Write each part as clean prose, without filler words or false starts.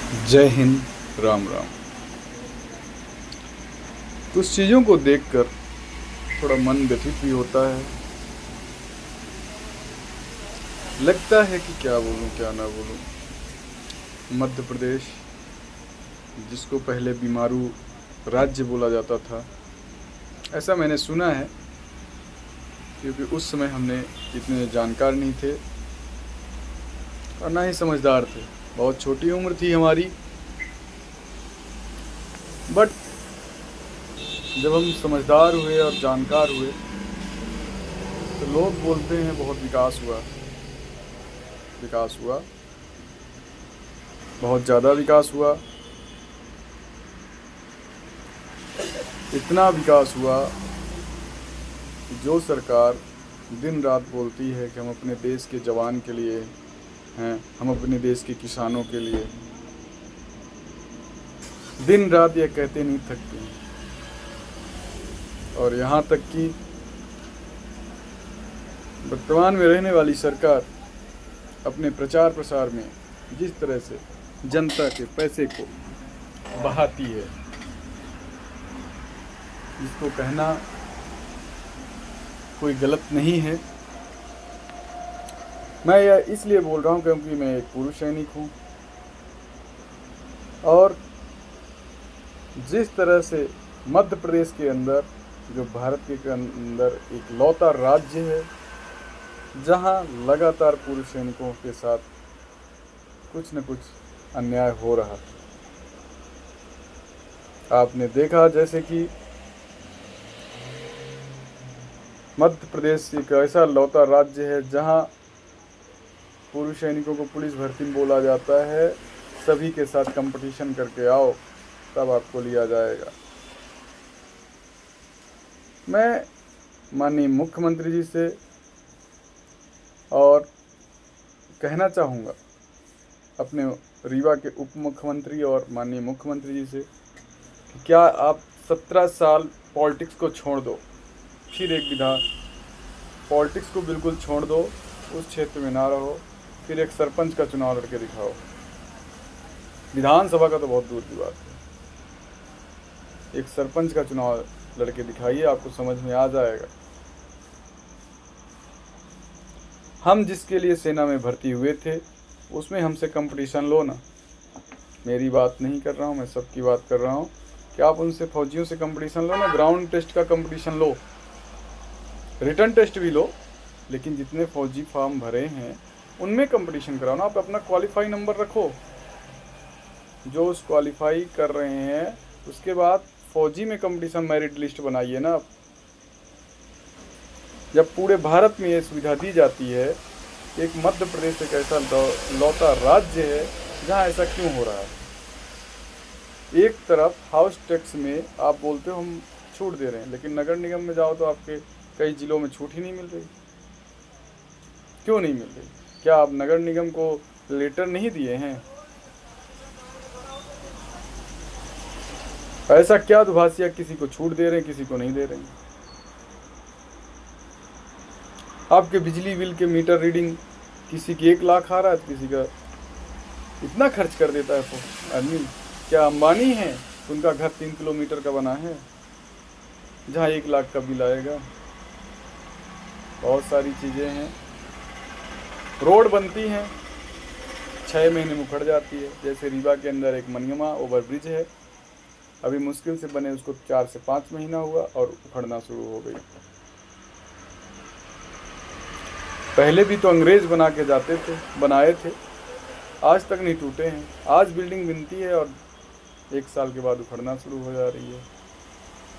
जय हिंद। राम राम। कुछ चीज़ों को देखकर थोड़ा मन व्यथित भी होता है। लगता है कि क्या बोलूं क्या ना बोलूं। मध्य प्रदेश, जिसको पहले बीमारू राज्य बोला जाता था, ऐसा मैंने सुना है, क्योंकि उस समय हमने इतने जानकार नहीं थे और ना ही समझदार थे। बहुत छोटी उम्र थी हमारी। बट जब हम समझदार हुए और जानकार हुए तो लोग बोलते हैं बहुत विकास हुआ। विकास हुआ, बहुत ज़्यादा विकास हुआ। इतना विकास हुआ कि जो सरकार दिन रात बोलती है कि हम अपने देश के जवान के लिए हैं, हम अपने देश के किसानों के लिए, दिन रात यह कहते नहीं थकते हैं। और यहाँ तक कि वर्तमान में रहने वाली सरकार अपने प्रचार प्रसार में जिस तरह से जनता के पैसे को बहाती है, जिसको कहना कोई गलत नहीं है। मैं यह इसलिए बोल रहा हूँ क्योंकि मैं एक पूर्व सैनिक हूँ और जिस तरह से मध्य प्रदेश के अंदर, जो भारत के अंदर एक लौता राज्य है जहाँ लगातार पूर्व सैनिकों के साथ कुछ न कुछ अन्याय हो रहा है। आपने देखा जैसे कि मध्य प्रदेश एक ऐसा लौता राज्य है जहां पूर्व सैनिकों को पुलिस भर्ती में बोला जाता है, सभी के साथ कंपटीशन करके आओ तब आपको लिया जाएगा। मैं माननीय मुख्यमंत्री जी से और कहना चाहूँगा अपने रीवा के उप मुख्यमंत्री और माननीय मुख्यमंत्री जी से कि क्या आप 17 साल पॉलिटिक्स को छोड़ दो, फिर एक विधान पॉलिटिक्स को बिल्कुल छोड़ दो, उस क्षेत्र में ना रहो, फिर एक सरपंच का चुनाव लड़के दिखाओ। विधानसभा का तो बहुत दूर की बात है, एक सरपंच का चुनाव लड़के दिखाइए, आपको समझ में आ जाएगा। हम जिसके लिए सेना में भर्ती हुए थे उसमें हमसे कंपटीशन लो ना। मेरी बात नहीं कर रहा हूँ, मैं सबकी बात कर रहा हूँ कि आप उनसे फौजियों से कंपटीशन लो ना। ग्राउंड टेस्ट का कंपटीशन लो, रिटर्न टेस्ट भी लो, लेकिन जितने फौजी फॉर्म भरे हैं उनमें कंपटीशन कराओ ना। आप अपना क्वालिफाई नंबर रखो, जो उस क्वालिफाई कर रहे हैं उसके बाद फौजी में कंपटीशन मेरिट लिस्ट बनाइए ना। जब पूरे भारत में ये सुविधा दी जाती है, एक मध्य प्रदेश एक ऐसा लौता राज्य है जहाँ ऐसा क्यों हो रहा है। एक तरफ हाउस टैक्स में आप बोलते हो हम छूट दे रहे हैं, लेकिन नगर निगम में जाओ तो आपके कई जिलों में छूट ही नहीं मिल रही। क्यों नहीं मिल रही? क्या आप नगर निगम को लेटर नहीं दिए हैं? ऐसा क्या दुभाषिया किसी को छूट दे रहे हैं, किसी को नहीं दे रहे हैं? आपके बिजली बिल के मीटर रीडिंग किसी की 1 लाख आ रहा है तो किसी का इतना खर्च कर देता है आदमी। क्या अंबानी है उनका घर 3 किलोमीटर का बना है जहाँ 1 लाख का बिल आएगा? बहुत सारी चीज़ें हैं। रोड बनती हैं 6 महीने में उखड़ जाती है। जैसे रीवा के अंदर एक मनियमा ओवरब्रिज है, अभी मुश्किल से बने उसको 4 से 5 महीना हुआ और उखड़ना शुरू हो गई। पहले भी तो अंग्रेज बना के जाते थे, बनाए थे, आज तक नहीं टूटे हैं। आज बिल्डिंग बनती है और 1 साल के बाद उखड़ना शुरू हो जा रही है।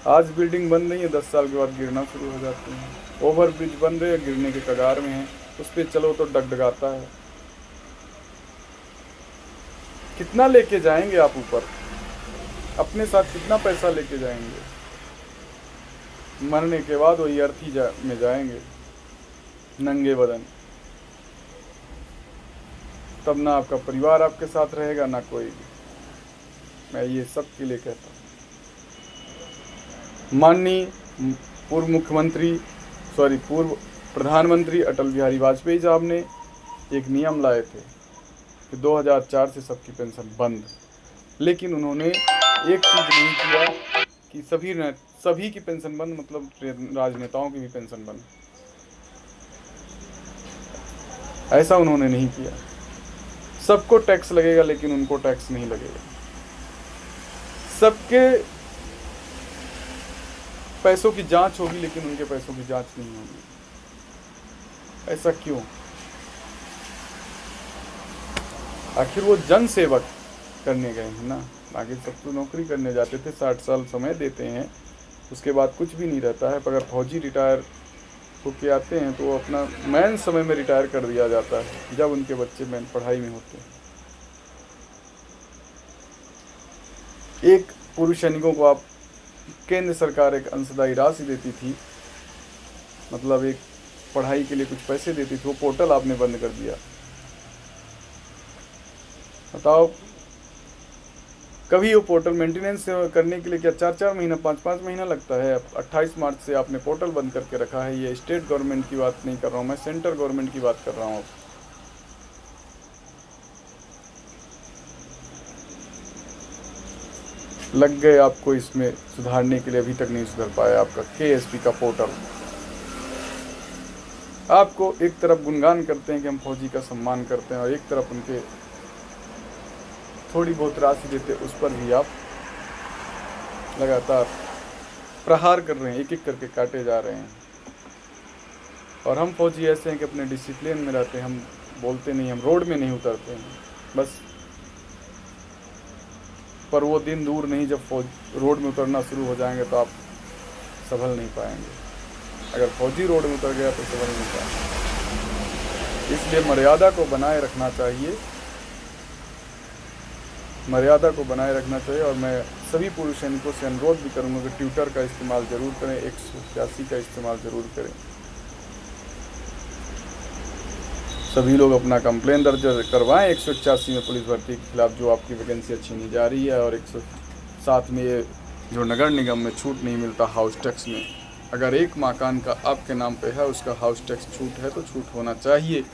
आज बिल्डिंग बन रही है, 10 साल के बाद गिरना शुरू हो जाती है। ओवर ब्रिज बन रहे हैं, गिरने के कगार में हैं, उस पर चलो तो डगडगाता है। कितना लेके जाएंगे आप ऊपर? अपने साथ कितना पैसा लेके जाएंगे? मरने के बाद वही अर्थी में जाएंगे नंगे बदन। तब ना आपका परिवार आपके साथ रहेगा, ना कोई भी। मैं ये सब के लिए कहता हूँ। माननीय पूर्व प्रधानमंत्री अटल बिहारी वाजपेयी साहब ने एक नियम लाए थे कि 2004 से सबकी पेंशन बंद, लेकिन उन्होंने एक चीज़ नहीं किया कि सभी की पेंशन बंद, मतलब राजनेताओं की भी पेंशन बंद। ऐसा उन्होंने नहीं किया। सबको टैक्स लगेगा लेकिन उनको टैक्स नहीं लगेगा। सबके पैसों की जांच होगी लेकिन उनके पैसों की जांच नहीं होगी। ऐसा क्यों? आखिर वो जन सेवक करने गए हैं ना। आगे सब तो नौकरी करने जाते थे, 60 साल समय देते हैं, उसके बाद कुछ भी नहीं रहता है। अगर फौजी रिटायर होके आते हैं तो अपना मैन समय में रिटायर कर दिया जाता है, जब उनके बच्चे मैन पढ़ाई में होते हैं। एक पुरुष सैनिकों को आप केंद्र सरकार एक अंशदायी राशि देती थी, मतलब एक पढ़ाई के लिए कुछ पैसे देती थी, वो पोर्टल आपने बंद कर दिया। बताओ, कभी वो पोर्टल मेंटेनेंस करने के लिए क्या 4-4 महीना 5-5 महीना लगता है? 28 मार्च से आपने पोर्टल बंद करके रखा है। ये स्टेट गवर्नमेंट की बात नहीं कर रहा हूँ मैं, सेंट्रल गवर्नमेंट की बात कर रहा हूँ। लग गए आपको इसमें सुधारने के लिए, अभी तक नहीं सुधर पाया आपका KSP का पोर्टल। आपको एक तरफ गुणगान करते हैं कि हम फौजी का सम्मान करते हैं, और एक तरफ उनके थोड़ी बहुत राशि देते, उस पर भी आप लगातार प्रहार कर रहे हैं, एक एक करके काटे जा रहे हैं। और हम फौजी ऐसे हैं कि अपने डिसिप्लिन में रहते हैं, हम बोलते नहीं, हम रोड में नहीं उतरते हैं बस। पर वो दिन दूर नहीं जब रोड में उतरना शुरू हो जाएंगे तो आप संभल नहीं पाएंगे। अगर फौजी रोड में उतर गया तो संभल नहीं पाएंगे। इसलिए मर्यादा को बनाए रखना चाहिए, मर्यादा को बनाए रखना चाहिए। और मैं सभी पुरुष सैनिकों से अनुरोध भी करूँगा कि ट्विटर का इस्तेमाल ज़रूर करें, 181 का इस्तेमाल ज़रूर करें। सभी लोग अपना कंप्लेन दर्ज करवाएं 181 में पुलिस भर्ती के खिलाफ, जो आपकी वैकेंसी छीनी जा रही है। और 107 में ये जो नगर निगम में छूट नहीं मिलता हाउस टैक्स में, अगर एक मकान का आपके नाम पे है, उसका हाउस टैक्स छूट है तो छूट होना चाहिए।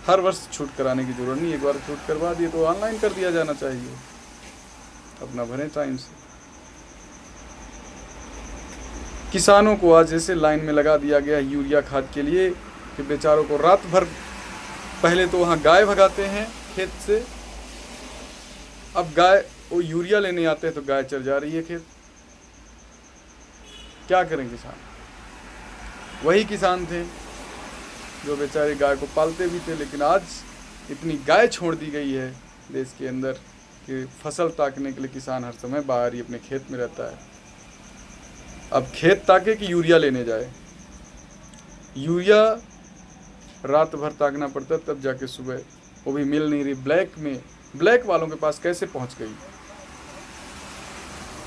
हर वर्ष छूट कराने की ज़रूरत नहीं, एक बार छूट करवा दिए तो ऑनलाइन कर दिया जाना चाहिए, अपना भरें टाइम से। किसानों को आज जैसे लाइन में लगा दिया गया यूरिया खाद के लिए कि बेचारों को रात भर, पहले तो वहाँ गाय भगाते हैं खेत से, अब गाय वो यूरिया लेने आते हैं तो गाय चर जा रही है खेत। क्या करें किसान? वही किसान थे जो बेचारे गाय को पालते भी थे, लेकिन आज इतनी गाय छोड़ दी गई है देश के अंदर कि फसल ताकने के लिए किसान हर समय बाहर ही अपने खेत में रहता है। अब खेत ताके कि यूरिया लेने जाए, यूरिया रात भर ताकना पड़ता है, तब जाके सुबह, वो भी मिल नहीं रही, ब्लैक में। ब्लैक वालों के पास कैसे पहुंच गई?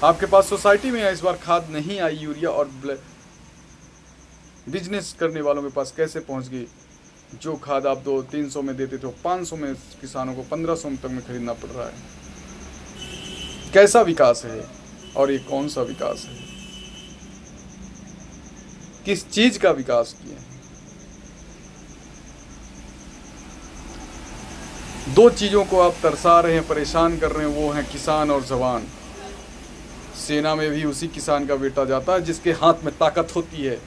आपके पास सोसाइटी में इस बार खाद नहीं आई यूरिया, और बिजनेस करने वालों के पास कैसे पहुंच गई? जो खाद आप 200-300 में देते थे, 500 में किसानों को 1500 तक में खरीदना पड़ रहा है। कैसा विकास है? और ये कौन सा विकास है? किस चीज का विकास किए? दो चीजों को आप तरसा रहे हैं, परेशान कर रहे हैं, वो हैं किसान और जवान। सेना में भी उसी किसान का बेटा जाता है जिसके हाथ में ताकत होती है।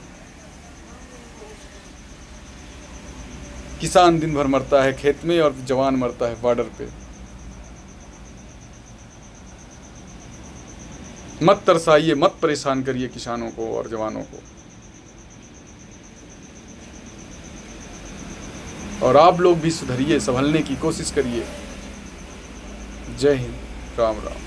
किसान दिन भर मरता है खेत में और जवान मरता है बॉर्डर पे। मत तरसाइए, मत परेशान करिए किसानों को और जवानों को। और आप लोग भी सुधरिए, संभलने की कोशिश करिए। जय हिंद, राम राम।